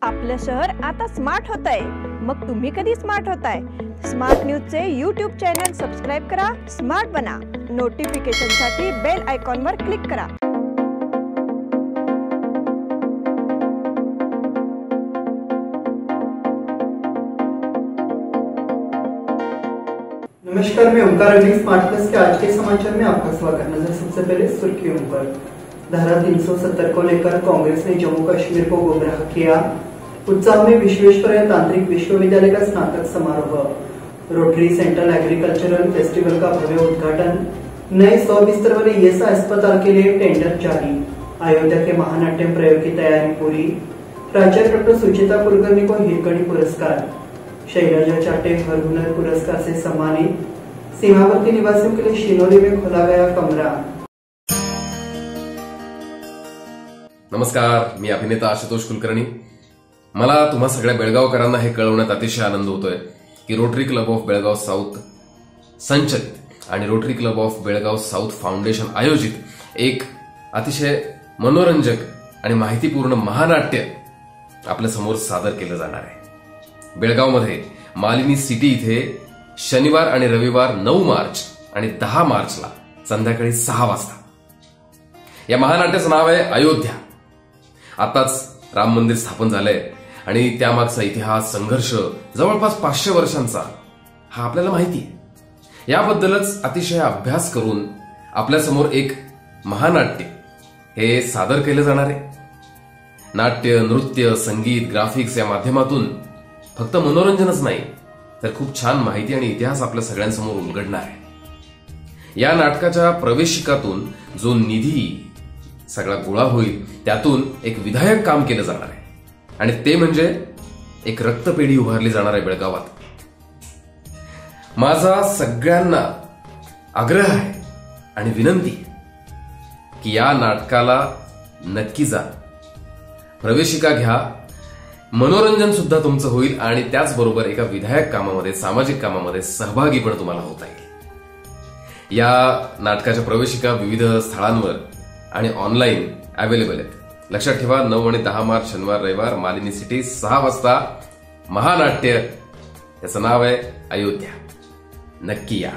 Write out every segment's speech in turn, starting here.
आपलं शहर आता स्मार्ट होत आहे। मग तुम्ही कधी स्मार्ट होताय? स्मार्ट न्यूजचे यूट्यूब चॅनल सबस्क्राइब करा, स्मार्ट बना। नोटिफिकेशनसाठी बेल आयकॉनवर क्लिक करा। नमस्कार, मैं ओंकार अली स्मार्ट प्लस के आज के समाचार में आपका स्वागत। नजर सबसे पहले सुर्खियों पर। धारा 370 को लेकर कांग्रेस ने जम्मू कश्मीर को गुमराह किया। उत्साह में विश्वेश्वरैया तांत्रिक विश्वविद्यालय का स्नातक समारोह। रोटरी सेंट्रल एग्रीकल्चरल फेस्टिवल का भव्य उद्घाटन। नए 100 बिस्तर वाले ईएसआई अस्पताल के लिए टेंडर जारी। अयोध्या के महानाट्यम प्रयोग की तैयारी पूरी। प्राचार्य डॉक्टर सुचिता कुलकर्णी को हिरकणी पुरस्कार। शैलजा चाटे हर हुनर पुरस्कार से सम्मानित। सीमावर्ती निवासियों के लिए शिनोली में खोला गया कमरा। नमस्कार, मी अभिनेता आशुतोष कुलकर्णी। मला तुम्हा सगळ्या बेळगावकरांना हे कळवण्यात अतिशय आनंद होतोय की rotary club of Belgaum south संचलित आणि rotary club of Belgaum south foundation आयोजित एक अतिशय मनोरंजक आणि माहितीपूर्ण महानाट्य आपल्या समोर सादर केलं जाणार आहे। बेळगावमध्ये मालिनी सिटी इथे शनिवार आणि रविवार 9 मार्च आणि 10 मार्चला संध्याकाळी 6 वाजता। या महानाट्याचं नाव आहे अयोध्या। आताच राम मंदिर स्थापन झालंय आणि त्यामागचा इतिहास संघर्ष जवळपास 500 वर्षांचा हा आपल्याला माहिती आहे। याबद्दलच अतिशय अभ्यास करून आपल्या समोर एक महानाट्य हे सादर केलं जाणार आहे। नाट्य, नृत्य, संगीत, ग्राफिक्स या माध्यमातून फक्त मनोरंजनच नाही तर खूप छान माहिती आणि इतिहास आपल्या सगळ्यांसमोर उलगडणार आहे। या नाटकाच्या प्रवेशिकातून जो निधी सगळा गोळा होईल त्यातून एक विधायक काम केलं जाणार आहे आणि ते म्हणजे एक रक्तपेढी उभारली जाणार आहे बेळगावात। माझा सगळ्यांना आग्रह आहे आणि विनंती की या नाटकाला नक्की जा, प्रवेशिका घ्या, मनोरंजन सुद्धा तुमचं होईल आणि त्याचबरोबर एका विधायक कामामध्ये, सामाजिक कामामध्ये सहभागी पण तुम्हाला होता येईल। या नाटकाच्या प्रवेशिका विविध स्थळांवर आणि ऑनलाईन अवेलेबल आहेत। लक्षात ठेवा, 9 आणि 10 मार्च शनिवार रविवार मालिनी सिटी 6 वाजता महानाट्य, याचं नाव आहे अयोध्या। नक्की या।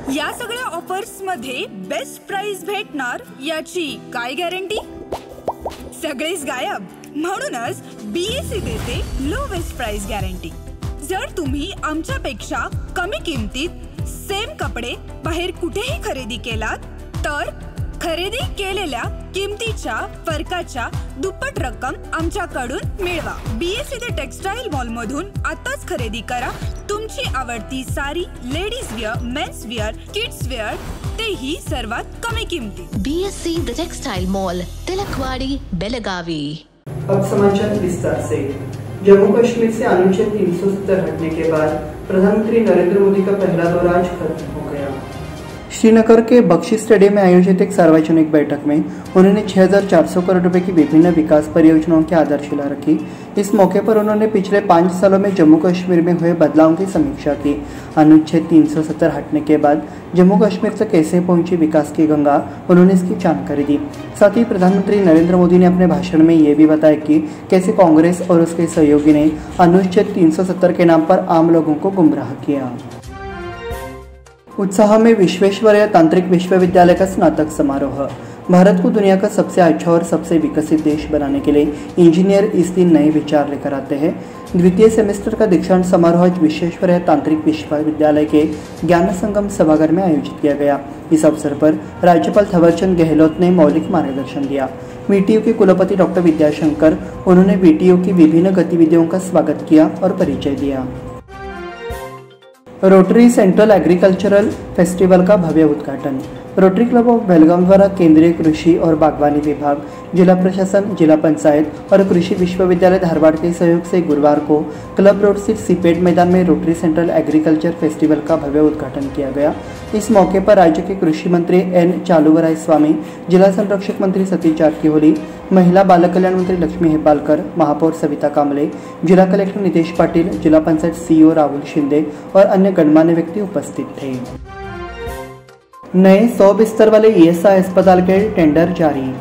या सगळ्या ऑफर्स मध्ये बेस्ट प्राइस भेटणार याची काय गॅरंटी? सगळेच गायब। म्हणूनच बीएससी देते लोवेस्ट प्राइस गॅरंटी। जर तुम्ही आमच्यापेक्षा कमी किमतीत सेम कपडे बाहेर कुठेही खरेदी केलात तर खरेदी केलेल्या किमतीच्या फरकाच्या दुप्पट रक्कम आमच्याकडून मिळवा। बीएससी द टेक्सटाईल मॉल मधून आताच खरेदी करा तुमची आवडती sari, ladies wear, men's wear, kids wear, तेही सर्वात कमी किमतीत। BSC the textile mall, Tilakwadi, Belagavi. अब समाचार विस्तार से। जम्मू कश्मीर से अनुच्छेद 370 हटने के बाद प्रधानमंत्री नरेंद्र मोदी का पहला दौरा आज खत्म हो गया। श्रीनगर के बख्शी स्टेडियम में आयोजित एक सार्वजनिक बैठक में उन्होंने 6,400 करोड़ रुपए की विभिन्न विकास परियोजनाओं की आधारशिला रखी। इस मौके पर उन्होंने पिछले 5 सालों में जम्मू कश्मीर में हुए बदलावों की समीक्षा की। अनुच्छेद 370 हटने के बाद जम्मू कश्मीर तक कैसे पहुंची विकास की गंगा, उन्होंने इसकी जानकारी दी। साथ ही प्रधानमंत्री नरेंद्र मोदी ने अपने भाषण में ये भी बताया कि कैसे कांग्रेस और उसके सहयोगी ने अनुच्छेद 370 के नाम पर आम लोगों को गुमराह किया। उत्साह में विश्वेश्वरैया तांत्रिक विश्वविद्यालय का स्नातक समारोह। भारत को दुनिया का सबसे अच्छा और सबसे विकसित देश बनाने के लिए इंजीनियर इस दिन नए विचार लेकर आते हैं। द्वितीय सेमेस्टर का दीक्षांत समारोह आज विश्वेश्वरैया तांत्रिक विश्वविद्यालय के ज्ञान संगम सभागार में आयोजित किया गया। इस अवसर पर राज्यपाल थावरचंद गहलोत ने मौलिक मार्गदर्शन दिया। वीटीयू के कुलपति डॉक्टर विद्याशंकर, उन्होंने वीटीयू की विभिन्न गतिविधियों का स्वागत किया और परिचय दिया। रोटरी सेंट्रल एग्रीकल्चरल फेस्टिवल का भव्य उद्घाटन। रोटरी क्लब ऑफ बेलगाम द्वारा केंद्रीय कृषि और बागवानी विभाग, जिला प्रशासन, जिला पंचायत और कृषि विश्वविद्यालय धारवाड़ के सहयोग से गुरुवार को क्लब रोड स्थित सीपेट मैदान में रोटरी सेंट्रल एग्रीकल्चर फेस्टिवल का भव्य उद्घाटन किया गया। इस मौके पर राज्य के कृषि मंत्री एन चालुवराय स्वामी, जिला संरक्षक मंत्री सतीश जारकीहोली, महिला बाल कल्याण मंत्री लक्ष्मी हेपालकर, महापौर सविता कामले, जिला कलेक्टर नितेश पाटिल, जिला पंचायत सीईओ राहुल शिंदे और अन्य गणमान्य व्यक्ति उपस्थित थे। नए 100 बिस्तर वाले ईएसआई अस्पताल के टेंडर जारी।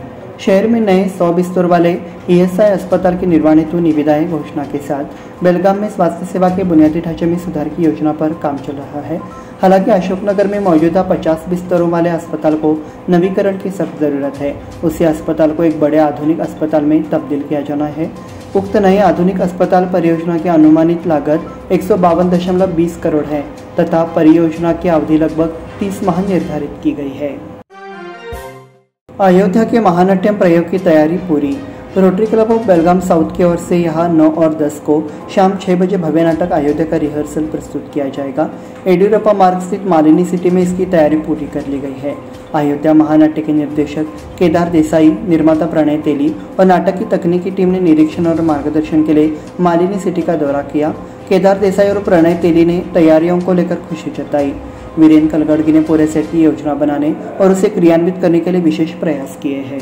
शहर में नए 100 बिस्तर वाले ईएसआई अस्पताल के निर्माण हेतु निविदाएं घोषणा के साथ बेलगाम में स्वास्थ्य सेवा के बुनियादी ढांचे में सुधार की योजना पर काम चल रहा है। हालांकि अशोकनगर में मौजूदा 50 बिस्तरों वाले अस्पताल को नवीकरण की सख्त जरूरत है। उसी अस्पताल को एक बड़े आधुनिक अस्पताल में तब्दील किया जाना है। उक्त नए आधुनिक अस्पताल परियोजना की अनुमानित लागत 152.20 करोड़ है तथा परियोजना की अवधि लगभग 30 माह निर्धारित की गई है। अयोध्या के महानाट्यम प्रयोग की तैयारी पूरी। Rotary club of Belgaum south की ओर से यहाँ 9 और 10 को शाम 6 बजे भव्य नाटक अयोध्या का रिहर्सल प्रस्तुत किया जाएगा। येडियुरप्पा मार्ग स्थित मालिनी सिटी में इसकी तैयारी पूरी कर ली गई है। अयोध्या महानाट्य के निर्देशक केदार देसाई, निर्माता प्रणय तेली और नाटक की तकनीकी टीम ने निरीक्षण और मार्गदर्शन के लिए मालिनी सिटी का दौरा किया। केदार देसाई और प्रणय तेली ने तैयारियों को लेकर खुशी जताई। वीरेन कलगड़गी ने पूरे सेट की योजना बनाने और उसे क्रियान्वित करने के लिए विशेष प्रयास किए हैं।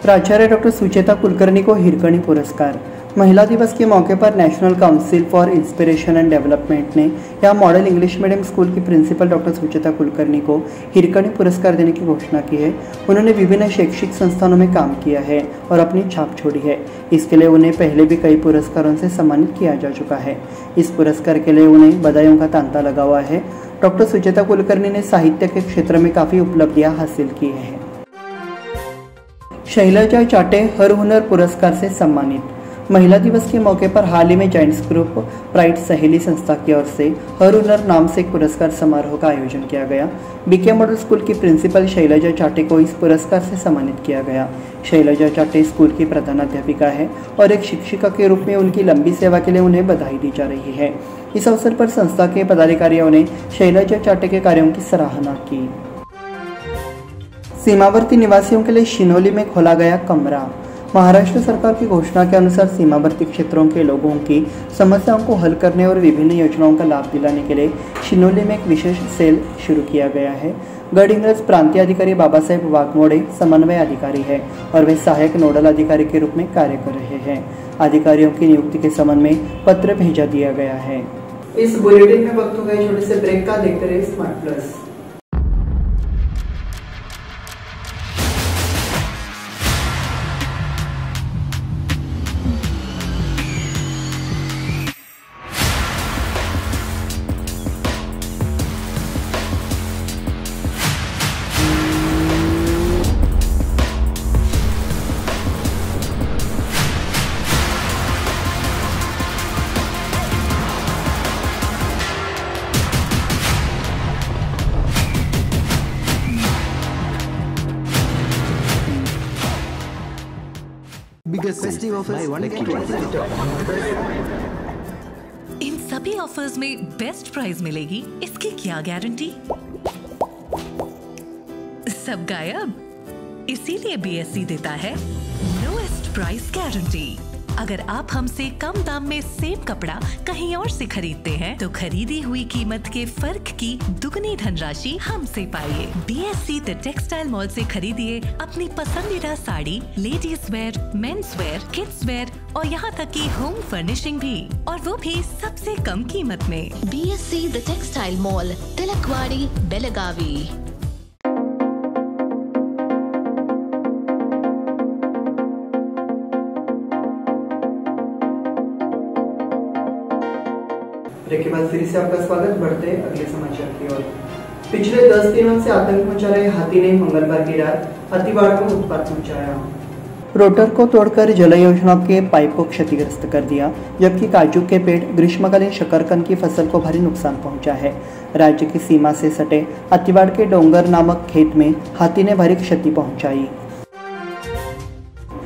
प्राचार्य डॉक्टर सुचेता कुलकर्णी को हिरकणी पुरस्कार। महिला दिवस के मौके पर national council for inspiration and development ने या मॉडल इंग्लिश मीडियम स्कूल की प्रिंसिपल डॉक्टर सुचेता कुलकर्णी को हिरकणी पुरस्कार देने की घोषणा की है। उन्होंने विभिन्न शैक्षिक संस्थानों में काम किया है और अपनी छाप छोड़ी है। इसके लिए उन्हें पहले भी कई पुरस्कारों से सम्मानित किया जा चुका है। इस पुरस्कार के लिए उन्हें बधाइयों का तांता लगा हुआ है। डॉक्टर सुचेता कुलकर्णी ने साहित्य के क्षेत्र में काफ़ी उपलब्धियां हासिल की हैं। शैलजा चाटे हर हुनर पुरस्कार से सम्मानित। महिला दिवस के मौके पर हाल ही में जायंट्स ग्रुप प्राइड सहेली संस्था की ओर से हर हुनर नाम से एक पुरस्कार समारोह का आयोजन किया गया। बीके मॉडल स्कूल की प्रिंसिपल शैलजा चाटे को इस पुरस्कार से सम्मानित किया गया। शैलजा चाटे स्कूल की प्रधानाध्यापिका है और एक शिक्षिका के रूप में उनकी लंबी सेवा के लिए उन्हें बधाई दी जा रही है। इस अवसर पर संस्था के पदाधिकारियों ने शैलजा चाटे के कार्यों की सराहना की। सीमावर्ती निवासियों के लिए शिनोली में खोला गया कमरा। महाराष्ट्र सरकार की घोषणा के अनुसार सीमावर्ती क्षेत्रों के लोगों की समस्याओं को हल करने और विभिन्न योजनाओं का लाभ दिलाने के लिए शिनोली में एक विशेष सेल शुरू किया गया है। गढ़ प्रांतीय अधिकारी बाबा साहेब वाघमोड़े समन्वय अधिकारी है और वे सहायक नोडल अधिकारी के रूप में कार्य कर रहे हैं। अधिकारियों की नियुक्ति के संबंध में पत्र भेजा दिया गया है। इस बुलेटिन में वक्त हो गए छोटे से ब्रेक का। देखते रहिए स्मार्ट प्लस। इन सभी ऑफर्स में बेस्ट प्राइस मिलेगी, इसकी क्या गारंटी? सब गायब, इसीलिए बीएसई देता है लोएस्ट प्राइस गारंटी। अगर आप हमसे कम दाम में सेम कपड़ा कहीं और से खरीदते हैं तो खरीदी हुई कीमत के फर्क की दुगनी धनराशि हमसे पाइए। BSC द टेक्सटाइल मॉल से खरीदिए अपनी पसंदीदा sari, ladies wear, men's wear, kids where और यहाँ तक की होम फर्निशिंग भी, और वो भी सबसे कम कीमत में। BSC the textile mall, Tilakwadi, Belagavi. Break के बाद फिर से आपका स्वागत। बढ़ते हैं अगले समाचार की ओर। पिछले 10 दिनों से आतंक मचा रहे हाथी ने मंगलवार की रात हाथीवाड़ को उत्पात मचाया। रोटर को तोड़कर जल योजना के पाइप को क्षतिग्रस्त कर दिया, जबकि काजू के पेड़, ग्रीष्मकालीन शकरकंद की फसल को भारी नुकसान पहुंचा है। राज्य की सीमा से सटे हाथीवाड़ के डोंगर नामक खेत में हाथी ने भारी क्षति पहुंचाई।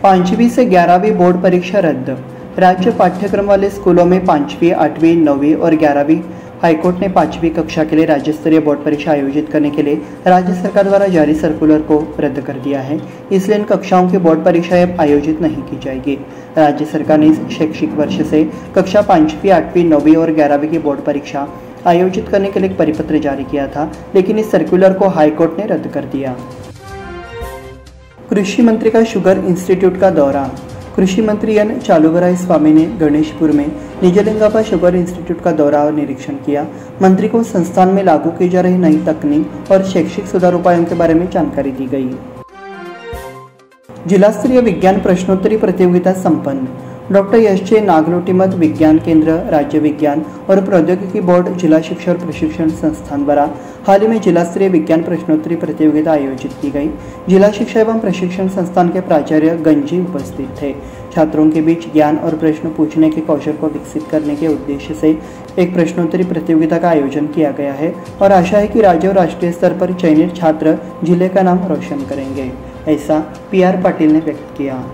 5वीं से 11वीं बोर्ड परीक्षा रद्द। राज्य पाठ्यक्रम वाले स्कूलों में 5वीं, 8वीं, 9वीं और 11वीं हाईकोर्ट ने 5वीं कक्षा के लिए राज्य स्तरीय बोर्ड परीक्षा आयोजित करने के लिए राज्य सरकार द्वारा जारी सर्कुलर को रद्द कर दिया है। इसलिए इन कक्षाओं की बोर्ड परीक्षाएं अब आयोजित नहीं की जाएगी। राज्य सरकार ने इस शैक्षिक वर्ष से कक्षा 5वीं, 8वीं, 9वीं और 11वीं की बोर्ड परीक्षा आयोजित करने के लिए एक परिपत्र जारी किया था, लेकिन इस सर्कुलर को हाईकोर्ट ने रद्द कर दिया। कृषि मंत्री का शुगर इंस्टीट्यूट का दौरा। कृषि मंत्री एन चालुवरायस्वामी ने गणेशपुर में निजलिंगापा शुगर इंस्टीट्यूट का दौरा और निरीक्षण किया। मंत्री को संस्थान में लागू की जा रही नई तकनीक और शैक्षिक सुधार उपायों के बारे में जानकारी दी गई। जिला स्तरीय विज्ञान प्रश्नोत्तरी प्रतियोगिता संपन्न। Doctor SJ. नागलोटीमत विज्ञान केंद्र, राज्य विज्ञान और प्रौद्योगिकी बोर्ड, जिला शिक्षा और प्रशिक्षण संस्थान द्वारा हाल ही में जिला स्तरीय विज्ञान प्रश्नोत्तरी प्रतियोगिता आयोजित की गई। जिला शिक्षा एवं प्रशिक्षण संस्थान के प्राचार्य गंजी उपस्थित थे। छात्रों के बीच ज्ञान और प्रश्न पूछने के कौशल को विकसित करने के उद्देश्य से एक प्रश्नोत्तरी प्रतियोगिता का आयोजन किया गया है और आशा है कि राज्य और राष्ट्रीय स्तर पर चयनित छात्र जिले का नाम रोशन करेंगे, ऐसा PR पाटिल ने व्यक्त किया।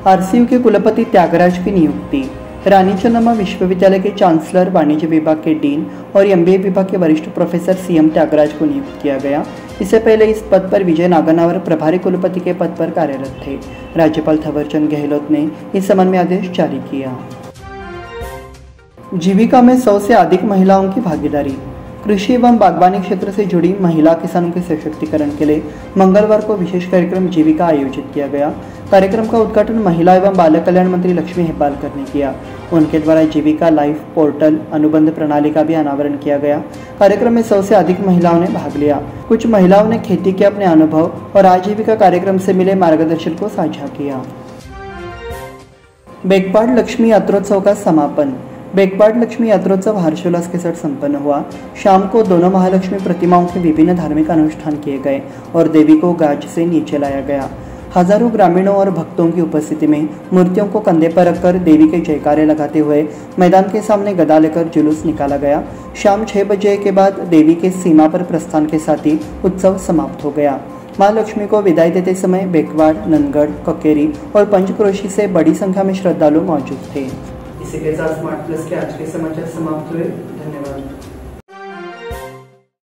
RCU के कुलपति त्यागराज की नियुक्ति। रानी चन्नम्मा विश्वविद्यालय के चांसलर, वाणिज्य विभाग के डीन और MBA विभाग के वरिष्ठ प्रोफेसर CM त्यागराज को नियुक्त किया गया। इससे पहले इस पद पर विजय नागनावर प्रभारी कुलपति के पद पर कार्यरत थे। राज्यपाल थावरचंद गहलोत ने इस संबंध में आदेश जारी किया। जीविका में 100 से अधिक महिलाओं की भागीदारी। कृषि एवं बागवानी क्षेत्र से जुड़ी महिला किसानों के सशक्तिकरण के लिए मंगलवार को विशेष कार्यक्रम जीविका आयोजित किया गया। कार्यक्रम का उद्घाटन महिला एवं बाल कल्याण मंत्री लक्ष्मी हेब्बालकर ने किया। उनके द्वारा जीविका लाइफ पोर्टल अनुबंध प्रणाली का भी अनावरण किया गया। कार्यक्रम में 100 से अधिक महिलाओं ने भाग लिया। कुछ महिलाओं ने खेती के अपने अनुभव और आजीविका कार्यक्रम से मिले मार्गदर्शन को साझा किया। बेकवाड लक्ष्मी यात्रोत्सव का समापन। बेकवाड लक्ष्मी यात्रोत्सव हर्षोल्लास के साथ संपन्न हुआ। शाम को दोनों महालक्ष्मी प्रतिमाओं के विभिन्न धार्मिक अनुष्ठान किए गए और देवी को गाज से नीचे लाया गया। हजारों ग्रामीणों और भक्तों की उपस्थिति में मूर्तियों को कंधे पर रखकर देवी के जयकारे लगाते हुए मैदान के सामने गदा लेकर जुलूस निकाला गया। शाम 6 बजे के बाद देवी के सीमा पर प्रस्थान के साथ ही उत्सव समाप्त हो गया। मां लक्ष्मी को विदाई देते समय बेकवाड, नंदगढ़, ककेरी और पंचक्रोशी से बड़ी संख्या में श्रद्धालु मौजूद थे। इसी के साथ स्मार्ट प्लस के आज के समाचार समाप्त हुए। धन्यवाद।